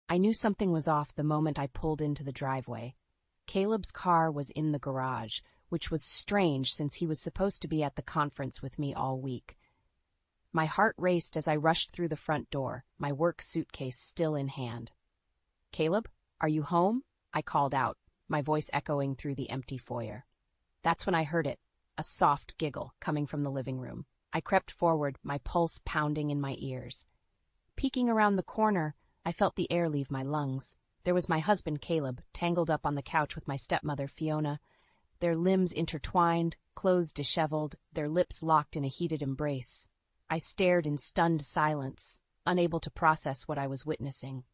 I knew something was off the moment I pulled into the driveway. Caleb's car was in the garage, which was strange since he was supposed to be at the conference with me all week. My heart raced as I rushed through the front door, my work suitcase still in hand. "Caleb, are you home?" I called out, my voice echoing through the empty foyer. That's when I heard it, a soft giggle coming from the living room. I crept forward, my pulse pounding in my ears. Peeking around the corner, I felt the air leave my lungs. There was my husband, Caleb, tangled up on the couch with my stepmother, Fiona, their limbs intertwined, clothes disheveled, their lips locked in a heated embrace. I stared in stunned silence, unable to process what I was witnessing.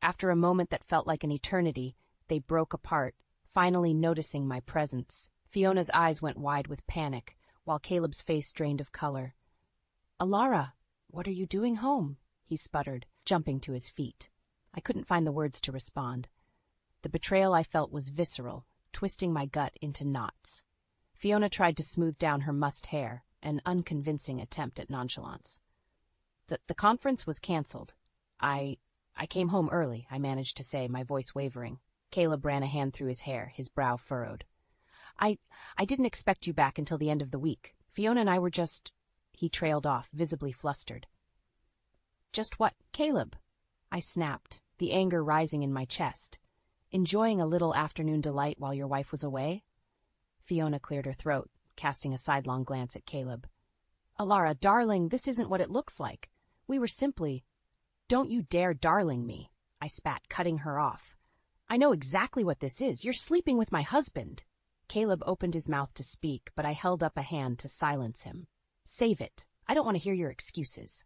After a moment that felt like an eternity, they broke apart, finally noticing my presence. Fiona's eyes went wide with panic, while Caleb's face drained of color. "Alara, what are you doing home?" he sputtered, jumping to his feet. I couldn't find the words to respond. The betrayal I felt was visceral, twisting my gut into knots. Fiona tried to smooth down her mussed hair, an unconvincing attempt at nonchalance. The conference was canceled. I came home early, I managed to say, my voice wavering. Caleb ran a hand through his hair, his brow furrowed. I didn't expect you back until the end of the week. Fiona and I were just... He trailed off, visibly flustered. "Just what, Caleb?" I snapped, the anger rising in my chest. "Enjoying a little afternoon delight while your wife was away?" Fiona cleared her throat, casting a sidelong glance at Caleb. "Alara, darling, this isn't what it looks like. We were simply..." "Don't you dare darling me," I spat, cutting her off. "I know exactly what this is. You're sleeping with my husband." Caleb opened his mouth to speak, but I held up a hand to silence him. "Save it. I don't want to hear your excuses."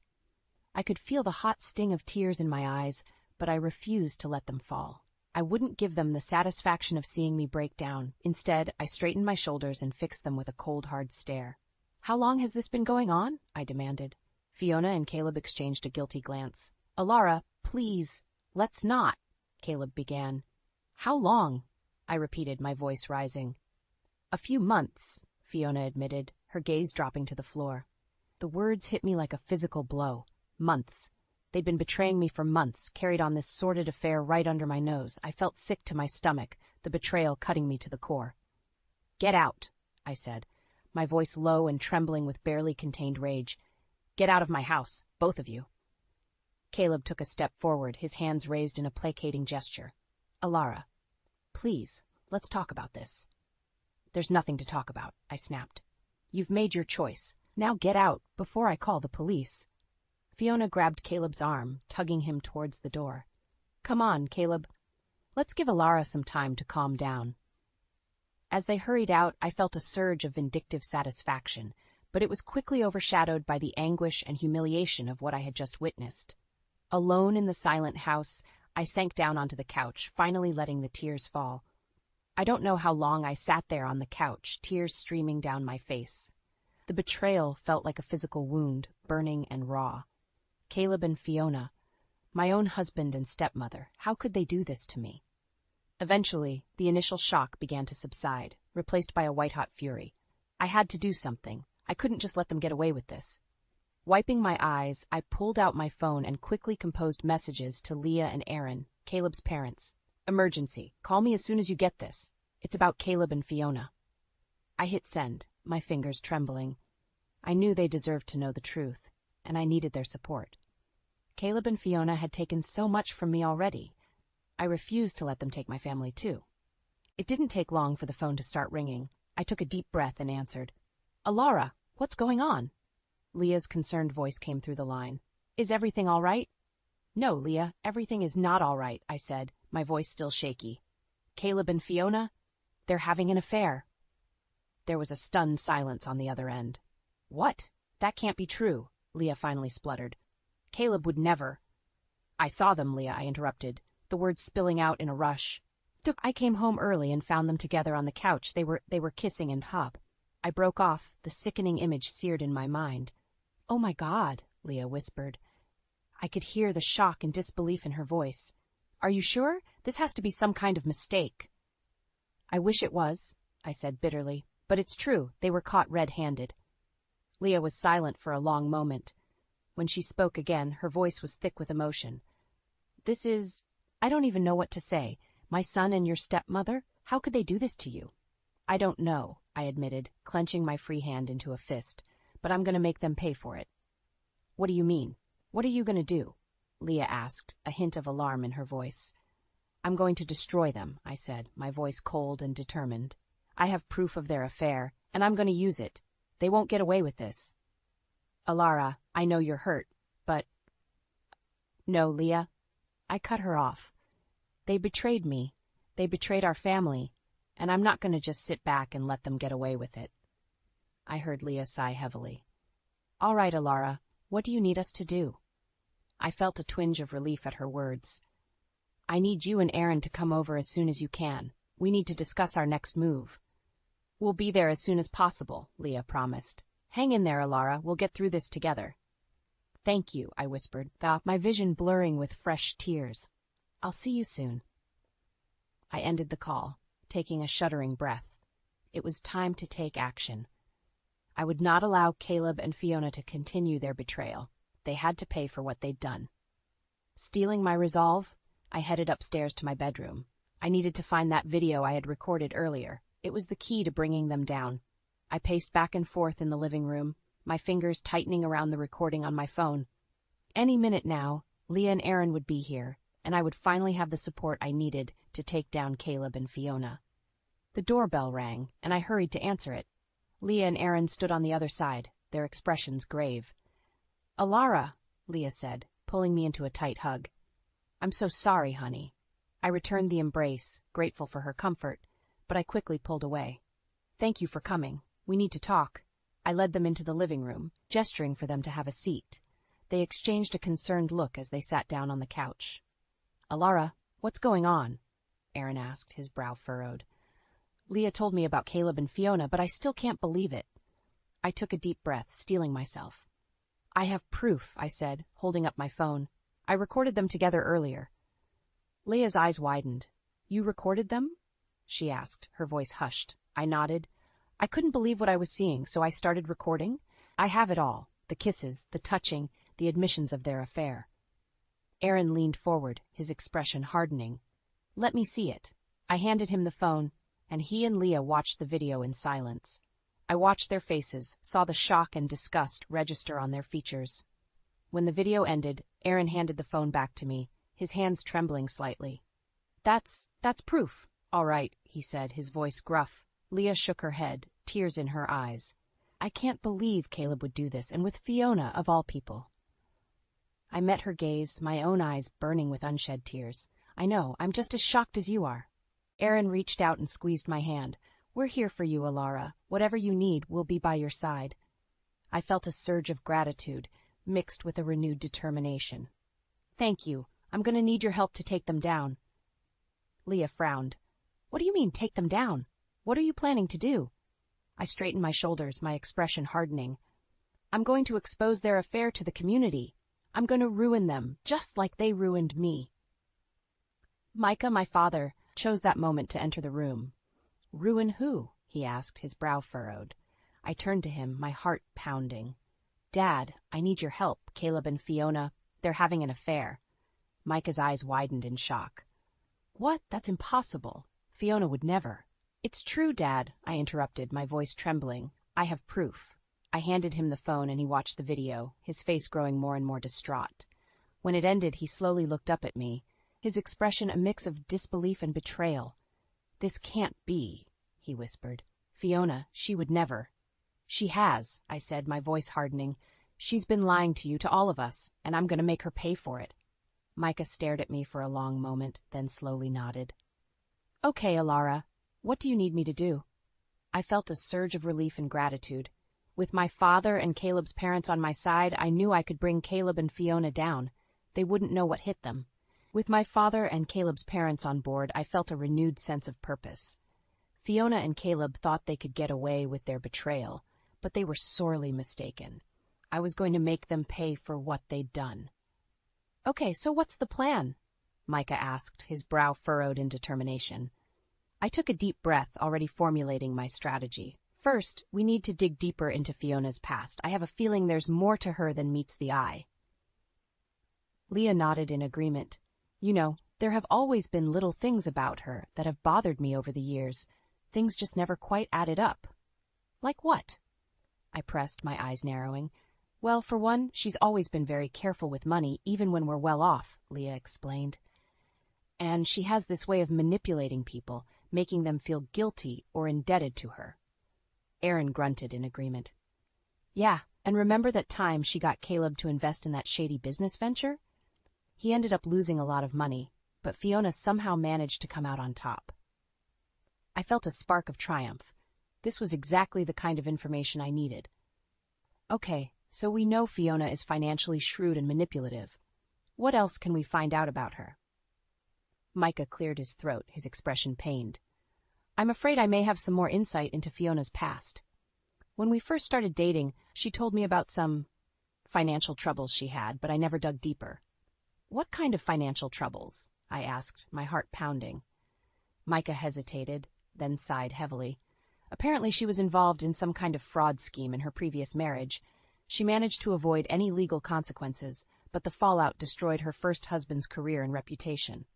I could feel the hot sting of tears in my eyes, but I refused to let them fall. I wouldn't give them the satisfaction of seeing me break down. Instead, I straightened my shoulders and fixed them with a cold, hard stare. "How long has this been going on?" I demanded. Fiona and Caleb exchanged a guilty glance. "Alara, please, let's not," Caleb began. "How long?" I repeated, my voice rising. "A few months," Fiona admitted, her gaze dropping to the floor. The words hit me like a physical blow. Months. They'd been betraying me for months, carried on this sordid affair right under my nose. I felt sick to my stomach, the betrayal cutting me to the core. "Get out," I said, my voice low and trembling with barely contained rage. "Get out of my house, both of you." Caleb took a step forward, his hands raised in a placating gesture. "Alara, please, let's talk about this." "There's nothing to talk about," I snapped. "You've made your choice. Now get out, before I call the police." Fiona grabbed Caleb's arm, tugging him towards the door. "Come on, Caleb. Let's give Alara some time to calm down." As they hurried out, I felt a surge of vindictive satisfaction, but it was quickly overshadowed by the anguish and humiliation of what I had just witnessed. Alone in the silent house, I sank down onto the couch, finally letting the tears fall. I don't know how long I sat there on the couch, tears streaming down my face. The betrayal felt like a physical wound, burning and raw. Caleb and Fiona, my own husband and stepmother, how could they do this to me? Eventually, the initial shock began to subside, replaced by a white-hot fury. I had to do something. I couldn't just let them get away with this. Wiping my eyes, I pulled out my phone and quickly composed messages to Leah and Aaron, Caleb's parents. "Emergency. Call me as soon as you get this. It's about Caleb and Fiona." I hit send, my fingers trembling. I knew they deserved to know the truth, and I needed their support. Caleb and Fiona had taken so much from me already. I refused to let them take my family too. It didn't take long for the phone to start ringing. I took a deep breath and answered. "Alara, what's going on?" Leah's concerned voice came through the line. "Is everything all right?" "No, Leah, everything is not all right," I said, my voice still shaky. "Caleb and Fiona, they're having an affair." There was a stunned silence on the other end. "What? That can't be true," Leah finally spluttered. "Caleb would never—" "I saw them, Leah," I interrupted, the words spilling out in a rush. "I came home early and found them together on the couch. They were kissing and hop." I broke off, the sickening image seared in my mind. "Oh my God," Leah whispered. I could hear the shock and disbelief in her voice. "Are you sure? This has to be some kind of mistake." "I wish it was," I said bitterly, "but it's true. They were caught red-handed." Leah was silent for a long moment. When she spoke again, her voice was thick with emotion. "This is I don't even know what to say. My son and your stepmother? How could they do this to you? I don't know, I admitted, clenching my free hand into a fist, but I'm going to make them pay for it. What do you mean? What are you going to do? Leah asked, a hint of alarm in her voice. I'm going to destroy them, I said, my voice cold and determined. I have proof of their affair, and I'm going to use it. They won't get away with this. Alara, I know you're hurt, but... No, Leah. I cut her off. They betrayed me. They betrayed our family, and I'm not going to just sit back and let them get away with it. I heard Leah sigh heavily. All right, Alara, what do you need us to do? I felt a twinge of relief at her words. I need you and Aaron to come over as soon as you can. We need to discuss our next move. We'll be there as soon as possible, Leah promised. Hang in there, Alara. We'll get through this together. Thank you, I whispered, my vision blurring with fresh tears. I'll see you soon. I ended the call, taking a shuddering breath. It was time to take action. I would not allow Caleb and Fiona to continue their betrayal. They had to pay for what they'd done. Steeling my resolve, I headed upstairs to my bedroom. I needed to find that video I had recorded earlier. It was the key to bringing them down. I paced back and forth in the living room, my fingers tightening around the recording on my phone. Any minute now, Leah and Aaron would be here, and I would finally have the support I needed to take down Caleb and Fiona. The doorbell rang, and I hurried to answer it. Leah and Aaron stood on the other side, their expressions grave. Alara, Leah said, pulling me into a tight hug. I'm so sorry, honey. I returned the embrace, grateful for her comfort, but I quickly pulled away. Thank you for coming. We need to talk. I led them into the living room, gesturing for them to have a seat. They exchanged a concerned look as they sat down on the couch. Alara, what's going on? Aaron asked, his brow furrowed. Leah told me about Caleb and Fiona, but I still can't believe it. I took a deep breath, steeling myself. I have proof, I said, holding up my phone. I recorded them together earlier. Leah's eyes widened. You recorded them? She asked, her voice hushed. I nodded. I couldn't believe what I was seeing, so I started recording. I have it all, the kisses, the touching, the admissions of their affair. Aaron leaned forward, his expression hardening. Let me see it. I handed him the phone, and he and Leah watched the video in silence. I watched their faces, saw the shock and disgust register on their features. When the video ended, Aaron handed the phone back to me, his hands trembling slightly. That's proof. All right, he said, his voice gruff. Leah shook her head, tears in her eyes. I can't believe Caleb would do this, and with Fiona, of all people. I met her gaze, my own eyes burning with unshed tears. I know, I'm just as shocked as you are. Aaron reached out and squeezed my hand. We're here for you, Alara. Whatever you need, we'll be by your side. I felt a surge of gratitude, mixed with a renewed determination. Thank you. I'm going to need your help to take them down. Leah frowned. What do you mean, take them down? What are you planning to do? I straightened my shoulders, my expression hardening. I'm going to expose their affair to the community. I'm going to ruin them, just like they ruined me. Micah, my father, chose that moment to enter the room. Ruin who? He asked, his brow furrowed. I turned to him, my heart pounding. Dad, I need your help. Caleb and Fiona, they're having an affair. Micah's eyes widened in shock. What? That's impossible. Fiona would never. It's true, Dad, I interrupted, my voice trembling. I have proof. I handed him the phone and he watched the video, his face growing more and more distraught. When it ended, he slowly looked up at me, his expression a mix of disbelief and betrayal. This can't be, he whispered. Fiona, she would never. She has, I said, my voice hardening. She's been lying to you, to all of us, and I'm going to make her pay for it. Micah stared at me for a long moment, then slowly nodded. Okay, Alara, what do you need me to do? I felt a surge of relief and gratitude. With my father and Caleb's parents on my side, I knew I could bring Caleb and Fiona down. They wouldn't know what hit them. With my father and Caleb's parents on board, I felt a renewed sense of purpose. Fiona and Caleb thought they could get away with their betrayal, but they were sorely mistaken. I was going to make them pay for what they'd done. Okay, so what's the plan? Micah asked, his brow furrowed in determination. I took a deep breath, already formulating my strategy. First, we need to dig deeper into Fiona's past. I have a feeling there's more to her than meets the eye. Leah nodded in agreement. You know, There have always been little things about her that have bothered me over the years. Things just never quite added up. Like what? I pressed, my eyes narrowing. Well, for one, she's always been very careful with money, even when we're well off, Leah explained. And she has this way of manipulating people, making them feel guilty or indebted to her. Aaron grunted in agreement. Yeah, and remember that time she got Caleb to invest in that shady business venture? He ended up losing a lot of money, but Fiona somehow managed to come out on top. I felt a spark of triumph. This was exactly the kind of information I needed. Okay, so we know Fiona is financially shrewd and manipulative. What else can we find out about her? Micah cleared his throat, his expression pained. I'm afraid I may have some more insight into Fiona's past. When we first started dating, she told me about some financial troubles she had, but I never dug deeper. What kind of financial troubles? I asked, my heart pounding. Micah hesitated, then sighed heavily. Apparently she was involved in some kind of fraud scheme in her previous marriage. She managed to avoid any legal consequences, but the fallout destroyed her first husband's career and reputation.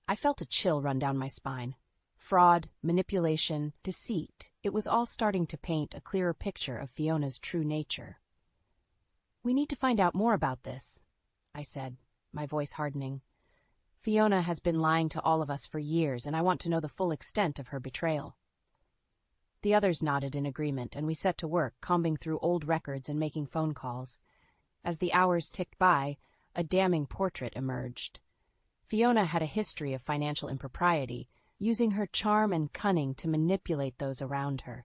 I felt a chill run down my spine. Fraud, manipulation, deceit, it was all starting to paint a clearer picture of Fiona's true nature. We need to find out more about this, I said, my voice hardening. Fiona has been lying to all of us for years, and I want to know the full extent of her betrayal. The others nodded in agreement, and we set to work, combing through old records and making phone calls. As the hours ticked by, a damning portrait emerged. Fiona had a history of financial impropriety, using her charm and cunning to manipulate those around her.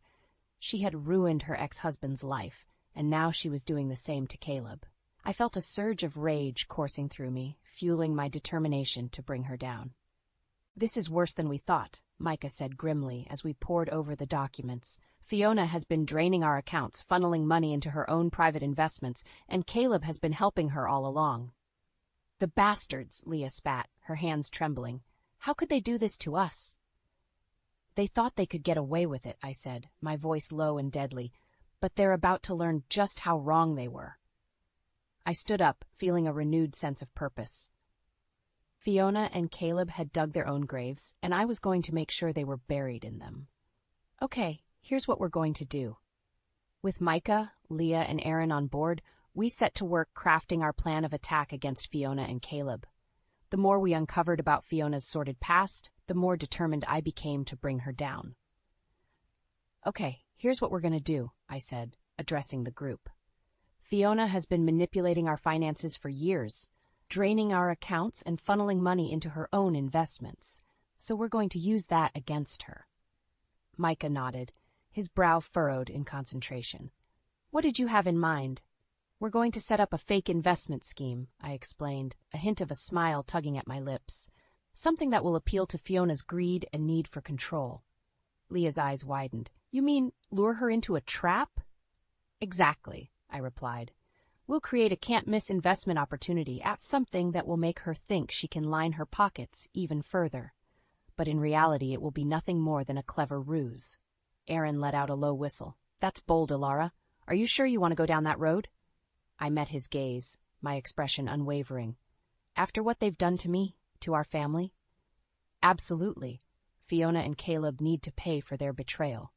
She had ruined her ex-husband's life, and now she was doing the same to Caleb. I felt a surge of rage coursing through me, fueling my determination to bring her down. This is worse than we thought, Micah said grimly as we pored over the documents. Fiona has been draining our accounts, funneling money into her own private investments, and Caleb has been helping her all along. The bastards, Leah spat, her hands trembling. How could they do this to us? They thought they could get away with it, I said, my voice low and deadly, but they're about to learn just how wrong they were. I stood up, feeling a renewed sense of purpose. Fiona and Caleb had dug their own graves, and I was going to make sure they were buried in them. Okay, here's what we're going to do. With Micah, Leah, and Aaron on board, we set to work crafting our plan of attack against Fiona and Caleb. The more we uncovered about Fiona's sordid past, the more determined I became to bring her down. Okay, here's what we're going to do, I said, addressing the group. Fiona has been manipulating our finances for years, draining our accounts and funneling money into her own investments, so we're going to use that against her. Micah nodded, his brow furrowed in concentration. What did you have in mind? We're going to set up a fake investment scheme, I explained, a hint of a smile tugging at my lips. Something that will appeal to Fiona's greed and need for control. Leah's eyes widened. You mean lure her into a trap? Exactly, I replied. We'll create a can't-miss investment opportunity at something that will make her think she can line her pockets even further. But in reality, it will be nothing more than a clever ruse. Aaron let out a low whistle. That's bold, Alara. Are you sure you want to go down that road? I met his gaze, my expression unwavering. After what they've done to me, to our family? Absolutely. Fiona and Caleb need to pay for their betrayal.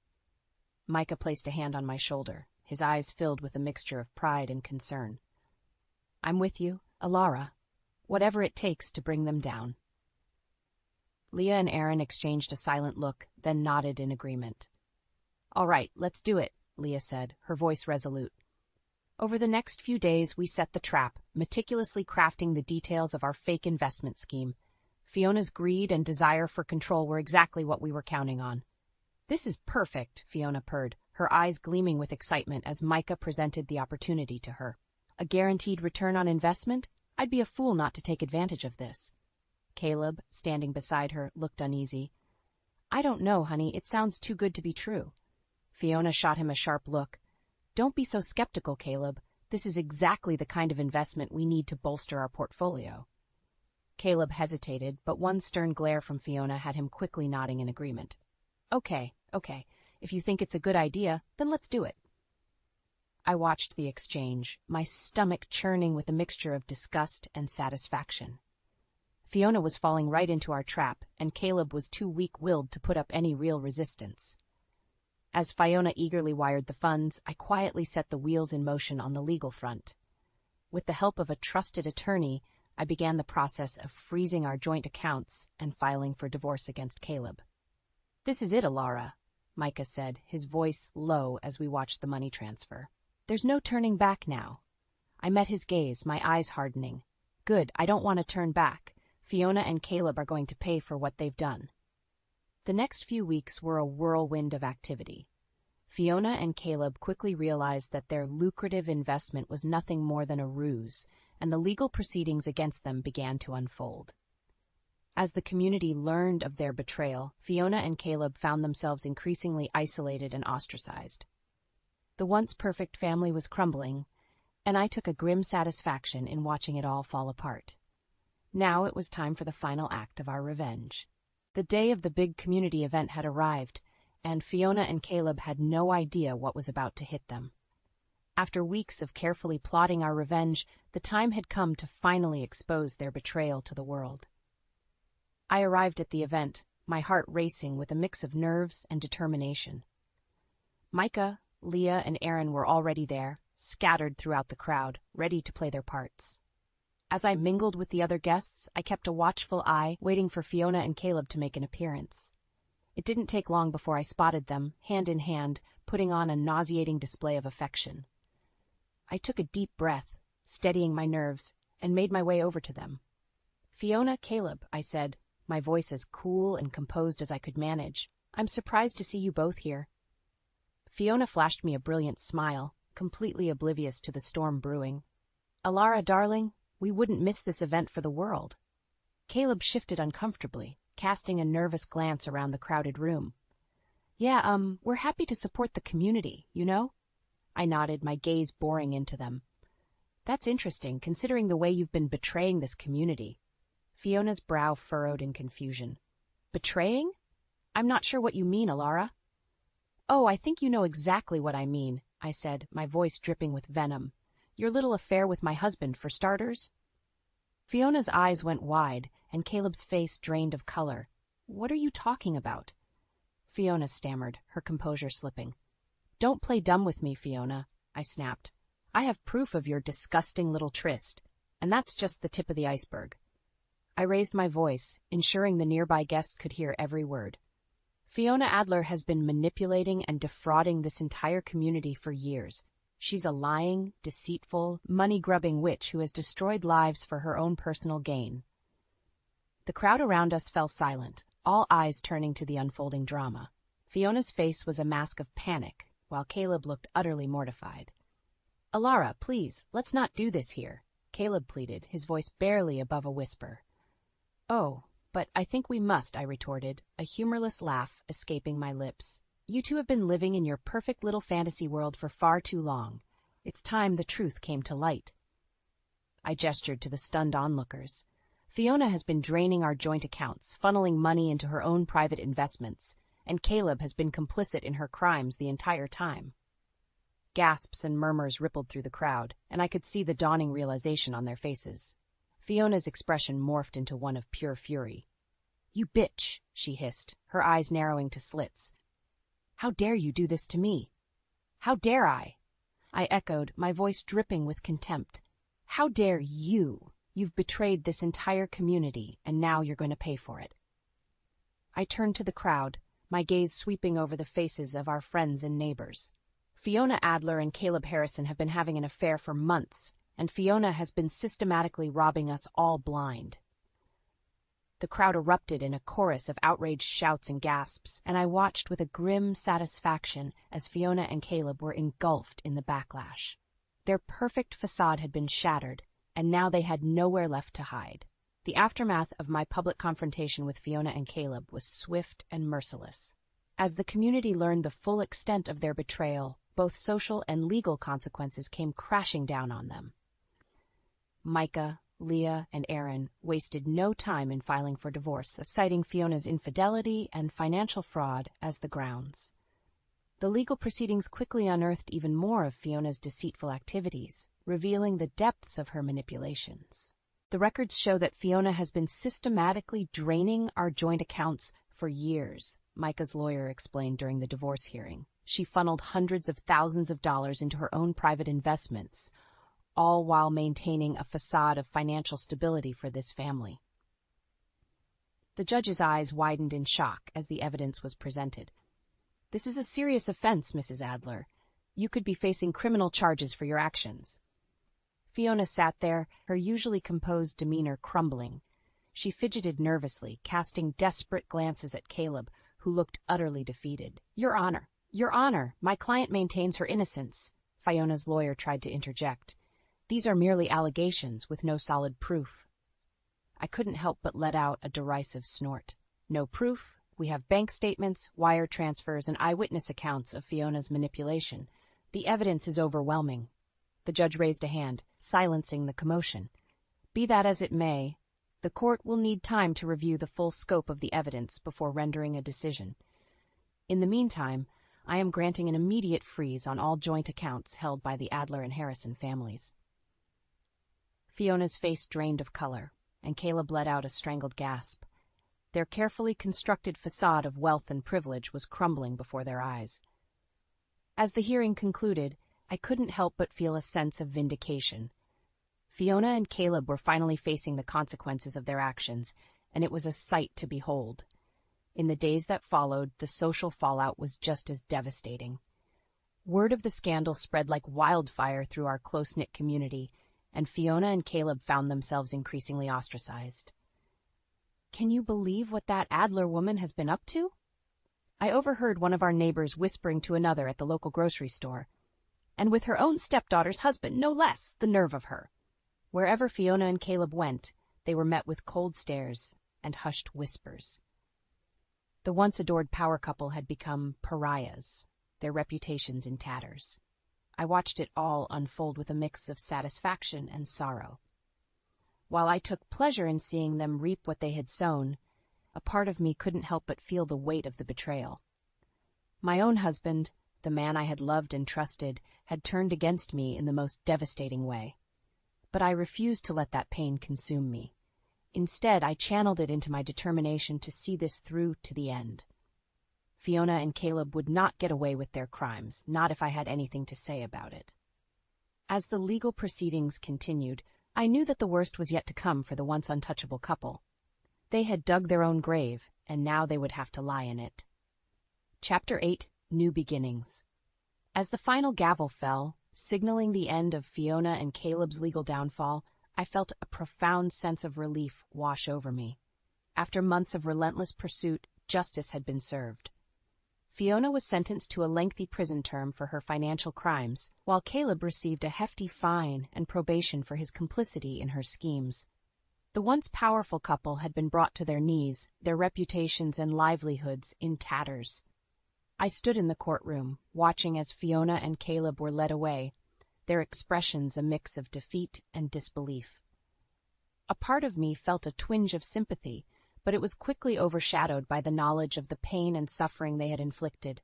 Micah placed a hand on my shoulder, his eyes filled with a mixture of pride and concern. I'm with you, Alara. Whatever it takes to bring them down. Leah and Aaron exchanged a silent look, then nodded in agreement. All right, let's do it, Leah said, her voice resolute. Over the next few days, we set the trap, meticulously crafting the details of our fake investment scheme. Fiona's greed and desire for control were exactly what we were counting on. This is perfect, Fiona purred, her eyes gleaming with excitement as Micah presented the opportunity to her. A guaranteed return on investment? I'd be a fool not to take advantage of this. Caleb, standing beside her, looked uneasy. I don't know, honey, it sounds too good to be true. Fiona shot him a sharp look. Don't be so skeptical, Caleb. This is exactly the kind of investment we need to bolster our portfolio. Caleb hesitated, but one stern glare from Fiona had him quickly nodding in agreement. Okay. If you think it's a good idea, then let's do it. I watched the exchange, my stomach churning with a mixture of disgust and satisfaction. Fiona was falling right into our trap, and Caleb was too weak-willed to put up any real resistance. As Fiona eagerly wired the funds, I quietly set the wheels in motion on the legal front. With the help of a trusted attorney, I began the process of freezing our joint accounts and filing for divorce against Caleb. "This is it, Alara," Micah said, his voice low as we watched the money transfer. "There's no turning back now." I met his gaze, my eyes hardening. "Good, I don't want to turn back. Fiona and Caleb are going to pay for what they've done." The next few weeks were a whirlwind of activity. Fiona and Caleb quickly realized that their lucrative investment was nothing more than a ruse, and the legal proceedings against them began to unfold. As the community learned of their betrayal, Fiona and Caleb found themselves increasingly isolated and ostracized. The once perfect family was crumbling, and I took a grim satisfaction in watching it all fall apart. Now it was time for the final act of our revenge. The day of the big community event had arrived, and Fiona and Caleb had no idea what was about to hit them. After weeks of carefully plotting our revenge, the time had come to finally expose their betrayal to the world. I arrived at the event, my heart racing with a mix of nerves and determination. Micah, Leah, and Aaron were already there, scattered throughout the crowd, ready to play their parts. As I mingled with the other guests, I kept a watchful eye, waiting for Fiona and Caleb to make an appearance. It didn't take long before I spotted them, hand in hand, putting on a nauseating display of affection. I took a deep breath, steadying my nerves, and made my way over to them. "Fiona, Caleb," I said, my voice as cool and composed as I could manage, "I'm surprised to see you both here." Fiona flashed me a brilliant smile, completely oblivious to the storm brewing. "Alara, darling, we wouldn't miss this event for the world." Caleb shifted uncomfortably, casting a nervous glance around the crowded room. "Yeah, we're happy to support the community, you know?" I nodded, my gaze boring into them. "That's interesting, considering the way you've been betraying this community." Fiona's brow furrowed in confusion. "Betraying? I'm not sure what you mean, Alara." "Oh, I think you know exactly what I mean," I said, my voice dripping with venom. "Your little affair with my husband, for starters." Fiona's eyes went wide, and Caleb's face drained of color. "What are you talking about?" Fiona stammered, her composure slipping. "Don't play dumb with me, Fiona," I snapped. "I have proof of your disgusting little tryst, and that's just the tip of the iceberg." I raised my voice, ensuring the nearby guests could hear every word. "Fiona Adler has been manipulating and defrauding this entire community for years. She's a lying, deceitful, money-grubbing witch who has destroyed lives for her own personal gain." The crowd around us fell silent, all eyes turning to the unfolding drama. Fiona's face was a mask of panic, while Caleb looked utterly mortified. "Alara, please, let's not do this here," Caleb pleaded, his voice barely above a whisper. "Oh, but I think we must," I retorted, a humorless laugh escaping my lips. "You two have been living in your perfect little fantasy world for far too long. It's time the truth came to light." I gestured to the stunned onlookers. "Fiona has been draining our joint accounts, funneling money into her own private investments, and Caleb has been complicit in her crimes the entire time." Gasps and murmurs rippled through the crowd, and I could see the dawning realization on their faces. Fiona's expression morphed into one of pure fury. "You bitch," she hissed, her eyes narrowing to slits. "How dare you do this to me?" "How dare I?" I echoed, my voice dripping with contempt. "How dare you? You've betrayed this entire community, and now you're going to pay for it." I turned to the crowd, my gaze sweeping over the faces of our friends and neighbors. Fiona Adler and Caleb Harrison have been having an affair for months, and Fiona has been systematically robbing us all blind. The crowd erupted in a chorus of outraged shouts and gasps, and I watched with a grim satisfaction as Fiona and Caleb were engulfed in the backlash. Their perfect facade had been shattered, and now they had nowhere left to hide. The aftermath of my public confrontation with Fiona and Caleb was swift and merciless. As the community learned the full extent of their betrayal, both social and legal consequences came crashing down on them. Micah, Leah, and Aaron wasted no time in filing for divorce, citing Fiona's infidelity and financial fraud as the grounds. The legal proceedings quickly unearthed even more of Fiona's deceitful activities, revealing the depths of her manipulations. The records show that Fiona has been systematically draining our joint accounts for years, Micah's lawyer explained during the divorce hearing. She funneled hundreds of thousands of dollars into her own private investments, all while maintaining a facade of financial stability for this family. The judge's eyes widened in shock as the evidence was presented. "This is a serious offense, Mrs. Adler. You could be facing criminal charges for your actions." Fiona sat there, her usually composed demeanor crumbling. She fidgeted nervously, casting desperate glances at Caleb, who looked utterly defeated. Your Honor, my client maintains her innocence," Fiona's lawyer tried to interject. "These are merely allegations with no solid proof." I couldn't help but let out a derisive snort. "No proof? We have bank statements, wire transfers, and eyewitness accounts of Fiona's manipulation. The evidence is overwhelming." The judge raised a hand, silencing the commotion. "Be that as it may, the court will need time to review the full scope of the evidence before rendering a decision. In the meantime, I am granting an immediate freeze on all joint accounts held by the Adler and Harrison families." Fiona's face drained of color, and Caleb let out a strangled gasp. Their carefully constructed facade of wealth and privilege was crumbling before their eyes. As the hearing concluded, I couldn't help but feel a sense of vindication. Fiona and Caleb were finally facing the consequences of their actions, and it was a sight to behold. In the days that followed, the social fallout was just as devastating. Word of the scandal spread like wildfire through our close-knit community, and Fiona and Caleb found themselves increasingly ostracized. "Can you believe what that Adler woman has been up to?" I overheard one of our neighbors whispering to another at the local grocery store. "And with her own stepdaughter's husband, no less, the nerve of her." Wherever Fiona and Caleb went, they were met with cold stares and hushed whispers. The once adored power couple had become pariahs, their reputations in tatters. I watched it all unfold with a mix of satisfaction and sorrow. While I took pleasure in seeing them reap what they had sown, a part of me couldn't help but feel the weight of the betrayal. My own husband, the man I had loved and trusted, had turned against me in the most devastating way. But I refused to let that pain consume me. Instead, I channeled it into my determination to see this through to the end. Fiona and Caleb would not get away with their crimes, not if I had anything to say about it. As the legal proceedings continued, I knew that the worst was yet to come for the once untouchable couple. They had dug their own grave, and now they would have to lie in it. Chapter 8: New Beginnings. As the final gavel fell, signaling the end of Fiona and Caleb's legal downfall, I felt a profound sense of relief wash over me. After months of relentless pursuit, justice had been served. Fiona was sentenced to a lengthy prison term for her financial crimes, while Caleb received a hefty fine and probation for his complicity in her schemes. The once powerful couple had been brought to their knees, their reputations and livelihoods in tatters. I stood in the courtroom, watching as Fiona and Caleb were led away, their expressions a mix of defeat and disbelief. A part of me felt a twinge of sympathy, but it was quickly overshadowed by the knowledge of the pain and suffering they had inflicted.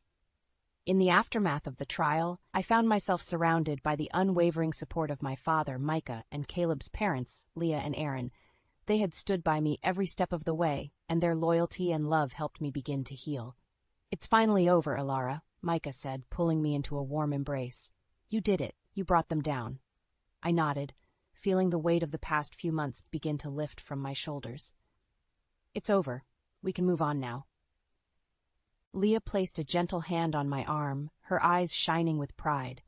In the aftermath of the trial, I found myself surrounded by the unwavering support of my father, Micah, and Caleb's parents, Leah and Aaron. They had stood by me every step of the way, and their loyalty and love helped me begin to heal. "It's finally over, Alara," Micah said, pulling me into a warm embrace. "You did it. You brought them down." I nodded, feeling the weight of the past few months begin to lift from my shoulders. "It's over. We can move on now." Leah placed a gentle hand on my arm, her eyes shining with pride.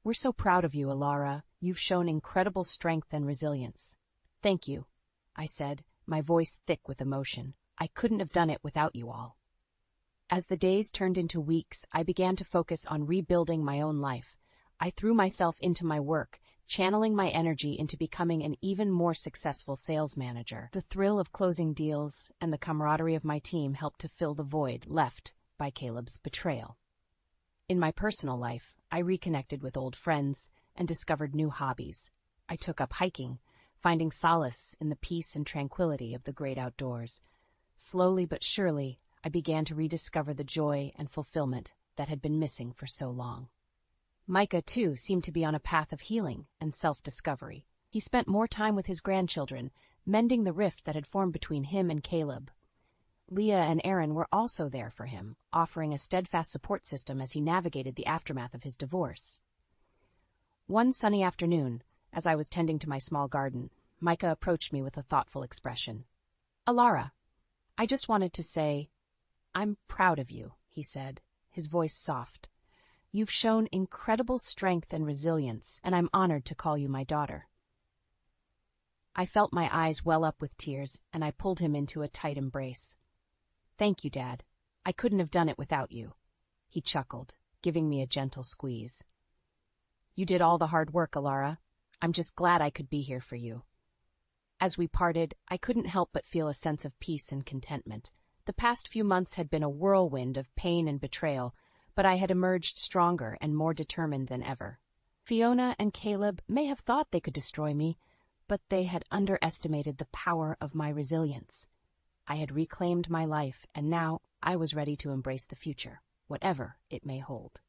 "We're so proud of you, Alara. You've shown incredible strength and resilience." "Thank you," I said, my voice thick with emotion. "I couldn't have done it without you all." As the days turned into weeks, I began to focus on rebuilding my own life. I threw myself into my work, channeling my energy into becoming an even more successful sales manager. The thrill of closing deals and the camaraderie of my team helped to fill the void left by Caleb's betrayal. In my personal life, I reconnected with old friends and discovered new hobbies. I took up hiking, finding solace in the peace and tranquility of the great outdoors. Slowly but surely, I began to rediscover the joy and fulfillment that had been missing for so long. Micah, too, seemed to be on a path of healing and self-discovery. He spent more time with his grandchildren, mending the rift that had formed between him and Caleb. Leah and Aaron were also there for him, offering a steadfast support system as he navigated the aftermath of his divorce. One sunny afternoon, as I was tending to my small garden, Micah approached me with a thoughtful expression. "Alara, I just wanted to say, I'm proud of you," he said, his voice soft. "You've shown incredible strength and resilience, and I'm honored to call you my daughter." I felt my eyes well up with tears, and I pulled him into a tight embrace. "Thank you, Dad. I couldn't have done it without you," he chuckled, giving me a gentle squeeze. "You did all the hard work, Alara. I'm just glad I could be here for you." As we parted, I couldn't help but feel a sense of peace and contentment. The past few months had been a whirlwind of pain and betrayal, but I had emerged stronger and more determined than ever. Fiona and Caleb may have thought they could destroy me, but they had underestimated the power of my resilience. I had reclaimed my life, and now I was ready to embrace the future, whatever it may hold.